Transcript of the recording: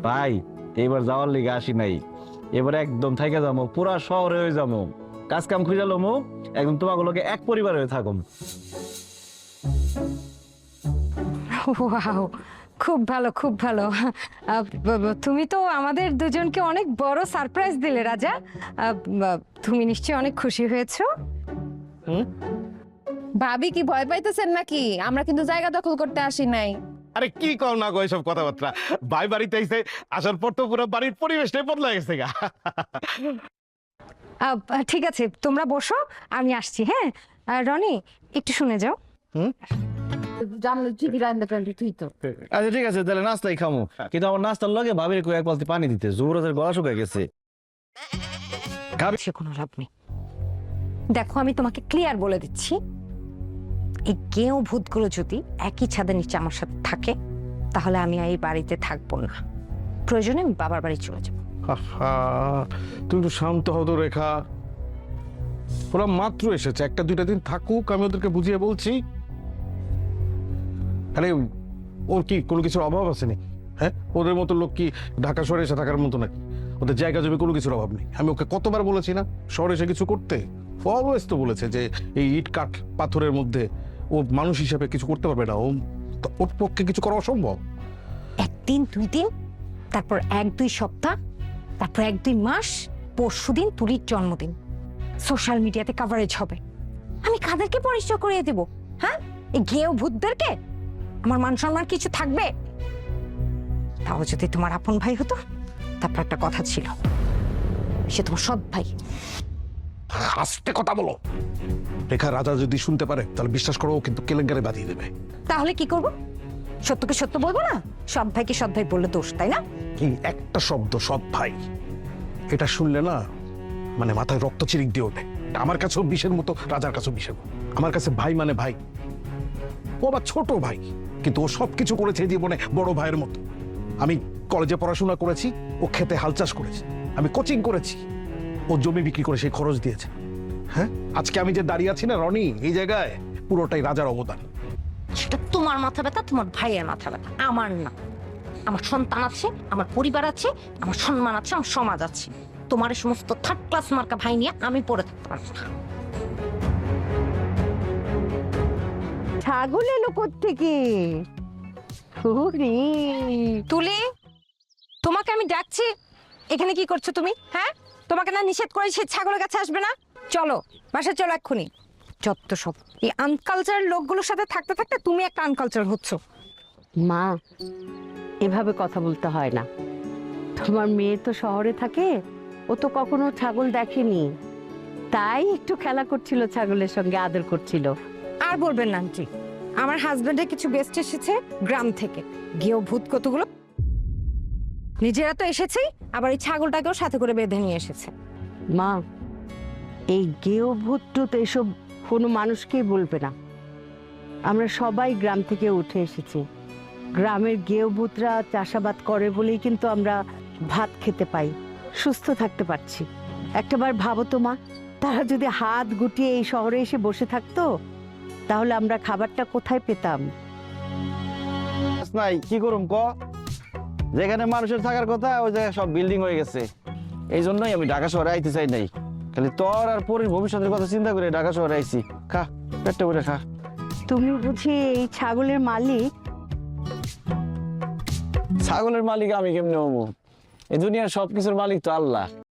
ভাই এইবার যাওয়ার লিগে আসি নাই, এবার একদম থাইকা যাবো, পুরা শহরে হয়ে যাবো, কাজ কাম খুঁজে লমু, একদম তোমাগুলোকে এক পরিবার হয়ে থাকুম। ওয়াও, খুব ভালো খুব ভালো। তুমি তো আমাদের দুজনকে অনেক বড় সারপ্রাইজ দিলে রাজা। তুমি নিশ্চয়ই অনেক খুশি হয়েছো। ভাবি কি ভয় পাইতেছেন নাকি? আমরা কিন্তু জায়গা দখল করতে আসি নাই। আরে কি কও না গো এসব কথাবার্তা, ভাই বাড়িতে আইছে, আসার পর তো পুরো বাড়ির পরিবেশটাই বদলে গেছে গা। ঠিক আছে, তোমরা বসো, আমি আসছি। হ্যাঁ রনি, একটু শুনে যাও। জানলে ঠিকই রান্না টান্না তুই তো। আচ্ছা ঠিক আছে, তাহলে নাস্তাই খামু, কিন্তু আমার নাস্তার লগে ভাবির কয়েক বালতি পানি দিতে, জুবরাজের গলা শুকায় গেছে। সে কোনো লাভ নেই। দেখো আমি তোমাকে ক্লিয়ার বলে দিচ্ছি, এই গেঁয়ো ভূতগুলো যদি একই ছাদের নিচে আমার সাথে থাকে, তাহলে আমি এই বাড়িতে থাকবো না। প্রয়োজনে আমি বাবার বাড়ি চলে যাবো। তুমি একটু শান্ত হও তো রেখা, ওরা মাত্র এসেছে, একটা দুইটা দিন থাকুক, আমি ওদেরকে বুঝিয়ে বলছি। আরে ওর কি কোনো কিছুর অভাব আছে নাকি? হ্যাঁ, ওদের মতো লোক কি ঢাকা শহরে এসে থাকার মতো নাকি? ওদের জায়গা জমি কোনো কিছুর অভাব নেই। আমি ওকে কতবার বলেছি না শহরে এসে কিছু করতে, অলওয়েজ তো বলেছে যে এই ইট কাঠ পাথরের মধ্যে ও মানুষ হিসেবে কিছু করতে পারবে না, ওর পক্ষে কিছু করা অসম্ভব। একদিন, 2 দিন, তারপর 1-2 সপ্তাহ, তারপর 1-2 মাস, পরশুদিন তুলির জন্মদিন, সোশ্যাল মিডিয়াতে কভারেজ হবে। আমি কাদেরকে পরিচয় করিয়ে দেব? হ্যাঁ, এই গেঁয়ো ভূতদেরকে? আমার মান সম্মান কিছু থাকবে? তাও যদি তোমার আপন ভাই হতো। তারপর একটা কথা ছিল, সে তোমার সৎ ভাই। আস্তে কথা বলো রেখা, রাজা যদি শুনতে পারে তাহলে বিশ্বাস করো ও কিন্তু কেলেঙ্কারে বাঁধিয়ে দেবে। তাহলে কি করব? সত্যকে সত্য বলবো না? সৎ ভাইকে সৎ ভাই বললে দোষ, তাই না? এই একটা শব্দ সৎ ভাই, এটা শুনলে না মানে মাথায় রক্ত চিরিক দিয়ে ওঠে। আমার কাছেও বিষের মতো, রাজার কাছেও বিষের মতো। আমার কাছে ভাই মানে ভাই, ও আবার ছোট ভাই, কিন্তু ও সবকিছু করেছে জীবনে বড় ভাইয়ের মতো। আমি কলেজে পড়াশোনা করেছি, ও খেতে হাল চাষ করেছে, আমি কোচিং করেছি, ও জমি বিক্রি করে সেই খরচ দিয়েছে। হ্যাঁ, আজকে আমি যে দাঁড়িয়ে আছি না রনি, এই জায়গায় পুরোটাই রাজার অবদান। সেটা তোমার মাথা ব্যথা, তোমার ভাইয়ের মাথা ব্যথা, আমার না। আমার সন্তান আছে, আমার পরিবার আছে, আমার সম্মান আছে, আমার সমাজ আছে। তোমার এই সমস্ত থার্ড ক্লাস মার্কা ভাই নিয়ে আমি পড়ে থাকতে পারবো না। ছাগল এলো কোত্থেকে? তুলি, তোমাকে আমি ডাকছি, এখানে কি করছো তুমি? হ্যাঁ, তোমাকে না নিষেধ করেছি ছাগলের কাছে আসবে না? চলো বাসায় চলো এক্ষুনি। যত সব এই আনকালচার লোকগুলোর সাথে থাকতে থাকতে তুমি একটা আনকালচার হচ্ছ। মা, এভাবে কথা বলতে হয় না। তোমার মেয়ে তো শহরে থাকে, ও তো কখনো ছাগল দেখেনি, তাই একটু খেলা করছিল, ছাগলের সঙ্গে আদর করছিল। আর বলবেন না আন্টি, আমার হাজবেন্ডের কিছু গেস্ট এসেছে গ্রাম থেকে, গেঁয়ো ভূত কতগুলো, নিজেরা তো এসেছেই, আবার এই ছাগলটাকেও সাথে করে বেঁধে নিয়ে এসেছে। মা, এই গেঁয়ো ভূত টুত এসব কোনো মানুষকেই বলবে না। আমরা সবাই গ্রাম থেকে উঠে এসেছি, গ্রামের গেঁয়ো ভূতরা চাষাবাদ করে বলেই কিন্তু আমরা ভাত খেতে পাই, সুস্থ থাকতে পারছি। একটাবার ভাবো তো মা, তারা যদি হাত গুটিয়ে এই শহরে এসে বসে থাকতো, তাহলে আমরা খাবারটা কোথায় পেতাম? নাই কি করুম ক, যেখানে মানুষের থাকার কথা ওই জায়গায় সব বিল্ডিং হয়ে গেছে। এই জন্যই আমি ঢাকা শহরে আইতে চাই নাই, খালি তোর আর পরের ভবিষ্যতের কথা চিন্তা করে ঢাকা শহরে আইছি। খা, পেটটা ভরে খা। তুমি বুঝি এই ছাগলের মালিক? ছাগলের মালিক আমি কেমনে হবো? এই দুনিয়ার সবকিছুর মালিক তো আল্লাহ।